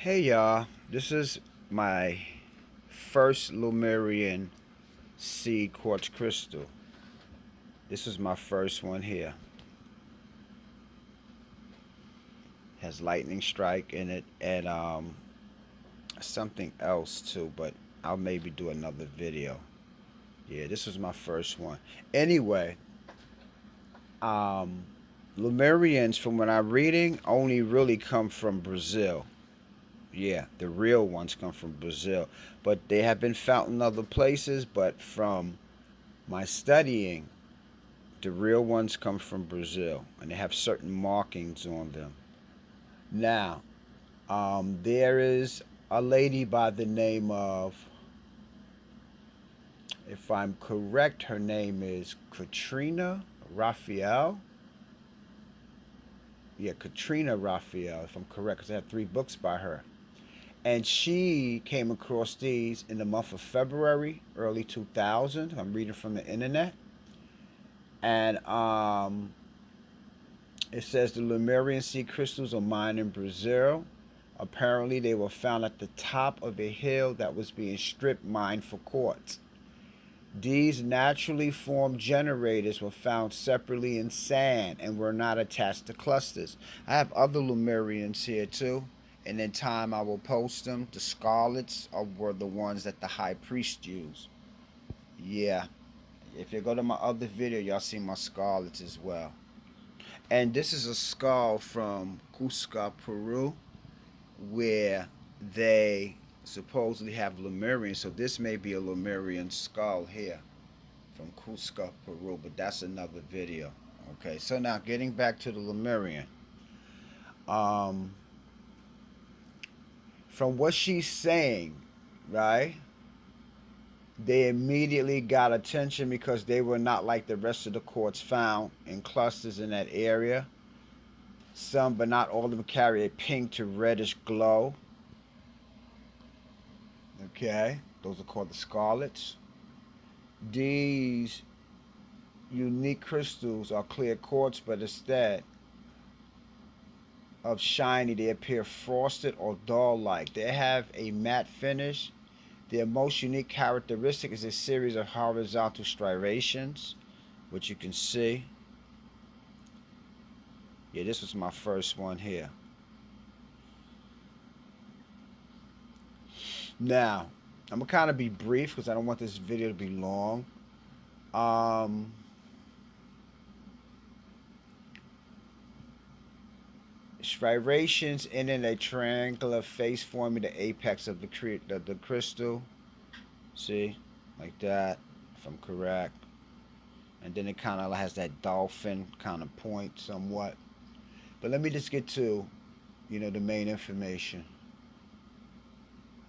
Hey y'all, this is my first Lemurian sea quartz crystal. This is my first one here. Has lightning strike in it and something else too, but I'll maybe do another video. Yeah, this was my first one. Anyway, um Lemurians from what I'm reading only really come from Brazil. Yeah, the real ones come from Brazil, but they have been found in other places, but from my studying, the real ones come from Brazil, and they have certain markings on them. Now, there is a lady by the name of, if I'm correct, her name is Katrina Raphael. Yeah, Katrina Raphael, if I'm correct, because I have three books by her. And she came across these in the month of February, early 2000. I'm reading from the internet. And it says the Lemurian sea crystals are mined in Brazil. Apparently, they were found at the top of a hill that was being strip mined for quartz. These naturally formed generators were found separately in sand and were not attached to clusters. I have other Lemurians here too, and in time I will post them. The scarlets were the ones that the high priest used. Yeah, if you go to my other video, y'all see my scarlets as well. And this is a skull from Cusco, Peru, where they supposedly have Lemurian. So this may be a Lemurian skull here from Cusco, Peru, but that's another video. Okay, so now getting back to the Lemurian. Um, from what she's saying, right? They immediately got attention because they were not like the rest of the quartz found in clusters in that area. Some, but not all of them, carry a pink to reddish glow. Okay, those are called the scarlets. These unique crystals are clear quartz, but instead of shiny, they appear frosted or dull-like. They have a matte finish. Their most unique characteristic is a series of horizontal striations, which you can see. Yeah, this was my first one here. Now, I'm gonna kind of be brief because I don't want this video to be long. Um, Striations ending a triangular face forming the apex of the crystal. See, like that, if I'm correct. And then it kind of has that dolphin kind of point somewhat. But let me just get to, the main information.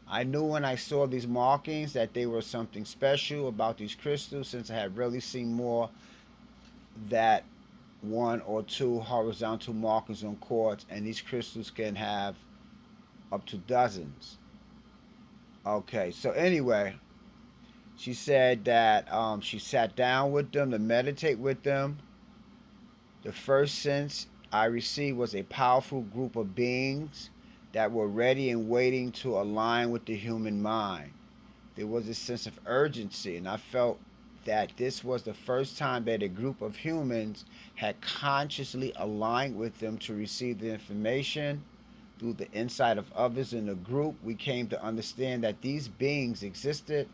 I knew when I saw these markings that they were something special about these crystals, since I had really seen more that one or two horizontal markings on quartz, and these crystals can have up to dozens. Okay, so anyway, she said that she sat down with them to meditate with them. The first sense I received was a powerful group of beings that were ready and waiting to align with the human mind. There was a sense of urgency, and I felt that this was the first time that a group of humans had consciously aligned with them to receive the information. Through the insight of others in the group, we came to understand that these beings existed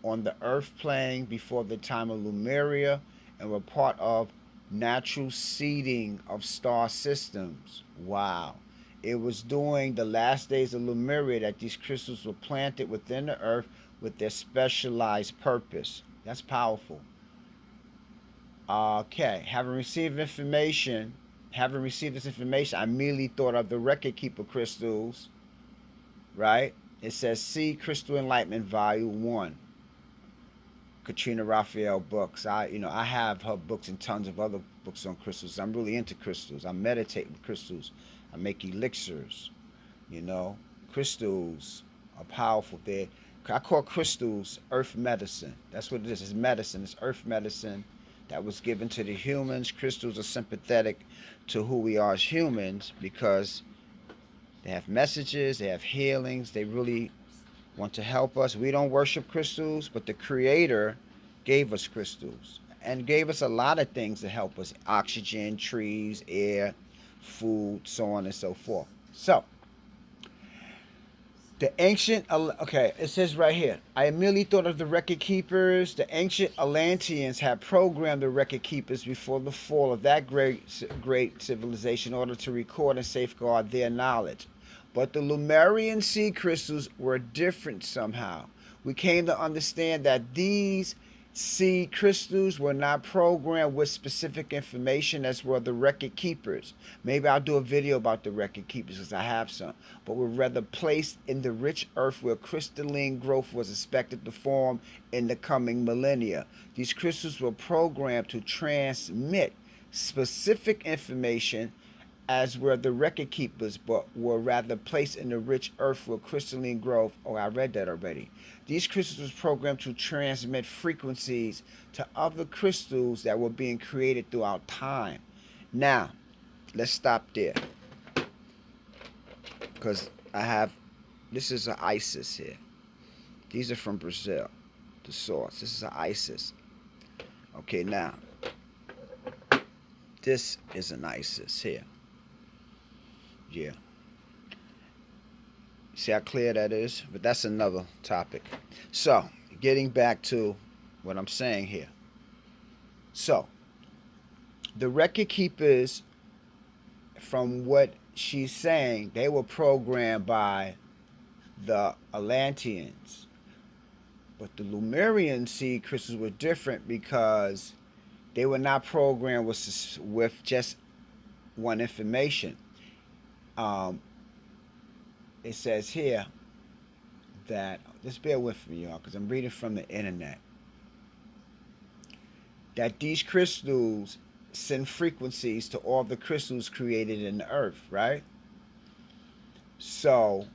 on the earth plane before the time of Lemuria and were part of natural seeding of star systems. Wow. It was during the last days of Lemuria that these crystals were planted within the earth with their specialized purpose. That's powerful. Okay, having received this information, I immediately thought of the record keeper crystals, right? It says "See Crystal Enlightenment Volume 1. Katrina Raphael books. I have her books and tons of other books on crystals. I'm really into crystals. I meditate with crystals. I make elixirs. You know, crystals are powerful. I call crystals earth medicine. That's what it is. It's medicine. It's earth medicine that was given to the humans. Crystals are sympathetic to who we are as humans because They have messages, they have healings, they really want to help us. We don't worship crystals, but the Creator gave us crystals and gave us a lot of things to help us: oxygen, trees, air, food, so on and so forth. So, the ancient, okay, it says right here, I immediately thought of the record keepers. The ancient Atlanteans had programmed the record keepers before the fall of that great civilization in order to record and safeguard their knowledge. But the Lemurian sea crystals were different somehow. We came to understand that these sea crystals were not programmed with specific information as were the record keepers. Maybe I'll do a video about the record keepers because I have some. But were rather placed in the rich earth where crystalline growth was expected to form in the coming millennia. These crystals were programmed to transmit specific information as were the record keepers, but were rather placed in the rich earth where crystalline growth. Oh, I read that already. These crystals were programmed to transmit frequencies to other crystals that were being created throughout time. Now, let's stop there. Because I have, this is an ISIS here. These are from Brazil, the source. This is an ISIS. Okay, now, this is an ISIS here. Yeah. See how clear that is? But that's another topic. So, getting back to what I'm saying here. So, the record keepers, from what she's saying, they were programmed by the Atlanteans. But the Lemurian sea crystals were different because they were not programmed with just one information. It says here that, just bear with me, y'all, because I'm reading from the internet, that these crystals send frequencies to all the crystals created in the earth, right? So,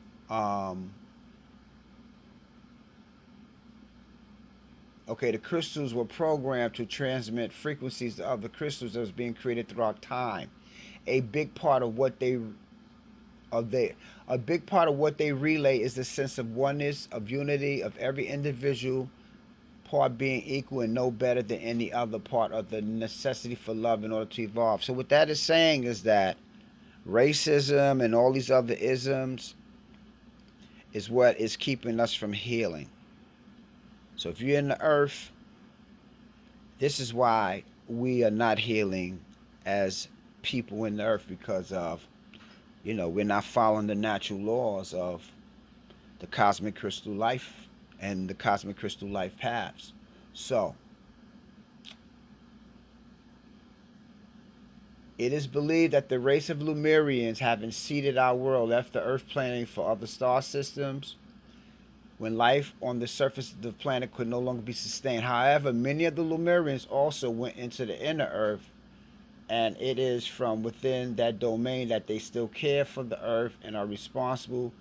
okay, the crystals were programmed to transmit frequencies to other crystals that was being created throughout time. A big part of what they relay is the sense of oneness, of unity, of every individual part being equal and no better than any other part, of the necessity for love in order to evolve. So what that is saying is that racism and all these other isms is what is keeping us from healing. So if you're in the earth, this is why we are not healing as people in the earth, because of, we're not following the natural laws of the cosmic crystal life and the cosmic crystal life paths. So, it is believed that the race of Lemurians, having seeded our world, left the earth planning for other star systems when life on the surface of the planet could no longer be sustained. However, many of the Lemurians also went into the inner earth, and it is from within that domain that they still care for the earth and are responsible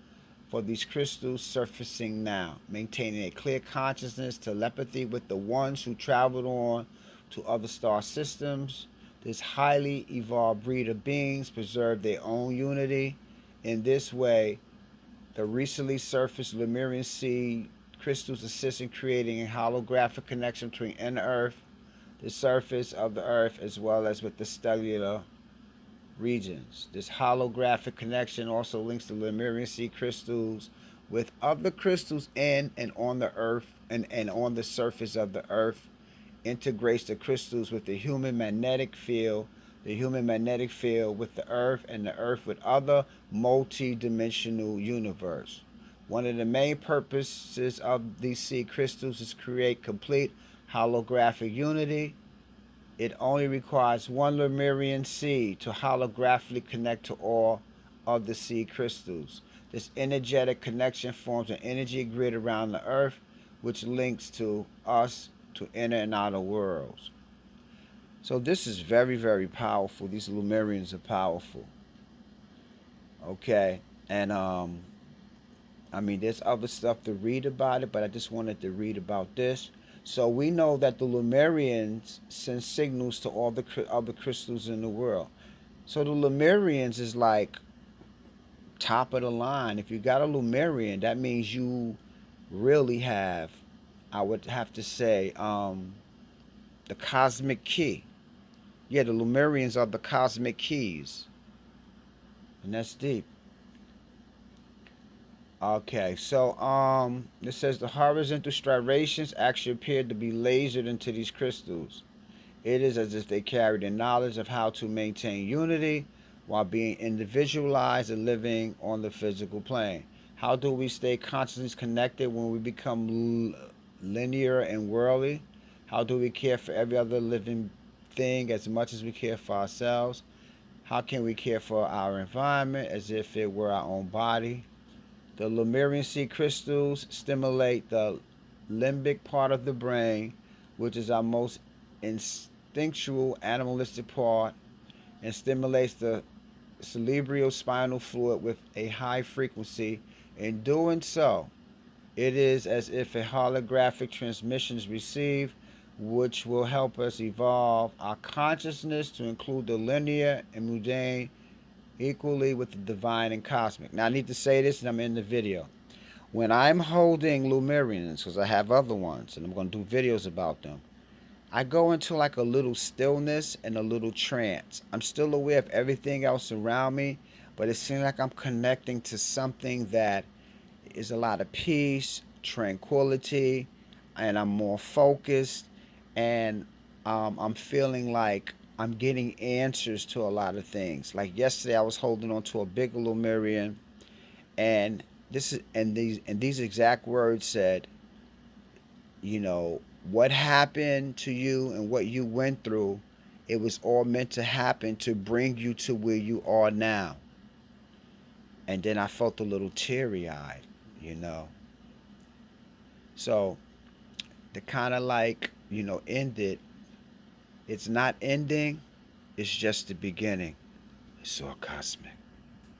for these crystals surfacing now, maintaining a clear consciousness, telepathy with the ones who traveled on to other star systems. This highly evolved breed of beings preserve their own unity. In this way, the recently surfaced Lemurian sea crystals assist in creating a holographic connection between inner earth, the surface of the earth, as well as with the stellar regions. This holographic connection also links the Lemurian sea crystals with other crystals in and on the earth and on the surface of the earth, integrates the crystals with the human magnetic field, the human magnetic field with the earth, and the earth with other multi-dimensional universe. One of the main purposes of these sea crystals is create complete holographic unity. It only requires one Lemurian seed to holographically connect to all of the seed crystals. This energetic connection forms an energy grid around the earth, which links to us to inner and outer worlds. So this is very, very powerful. These Lemurians are powerful. Okay, and there's other stuff to read about it, but I just wanted to read about this. So we know that the Lemurians send signals to all the other crystals in the world. So the Lemurians is like top of the line. If you got a Lemurian, that means you really have, I would have to say, the cosmic key. Yeah, the Lemurians are the cosmic keys, and that's deep. Okay, so it says the horizontal striations actually appear to be lasered into these crystals. It is as if they carry the knowledge of how to maintain unity while being individualized and living on the physical plane. How do we stay consciously connected when we become linear and worldly? How do we care for every other living thing as much as we care for ourselves? How can we care for our environment as if it were our own body? The Lemurian sea crystals stimulate the limbic part of the brain, which is our most instinctual animalistic part, and stimulates the cerebral spinal fluid with a high frequency. In doing so, it is as if a holographic transmission is received, which will help us evolve our consciousness to include the linear and mundane equally with the divine and cosmic. Now, I need to say this, and I'm in the video. When I'm holding Lemurians, because I have other ones, and I'm going to do videos about them, I go into like a little stillness and a little trance. I'm still aware of everything else around me, but it seems like I'm connecting to something that is a lot of peace, tranquility, and I'm more focused, and I'm feeling like I'm getting answers to a lot of things. Like yesterday, I was holding on to a big Lemurian, and these exact words said, you know, what happened to you and what you went through, it was all meant to happen to bring you to where you are now. And then I felt a little teary eyed, you know. So to kind of like, end it, it's not ending, it's just the beginning. It's all cosmic.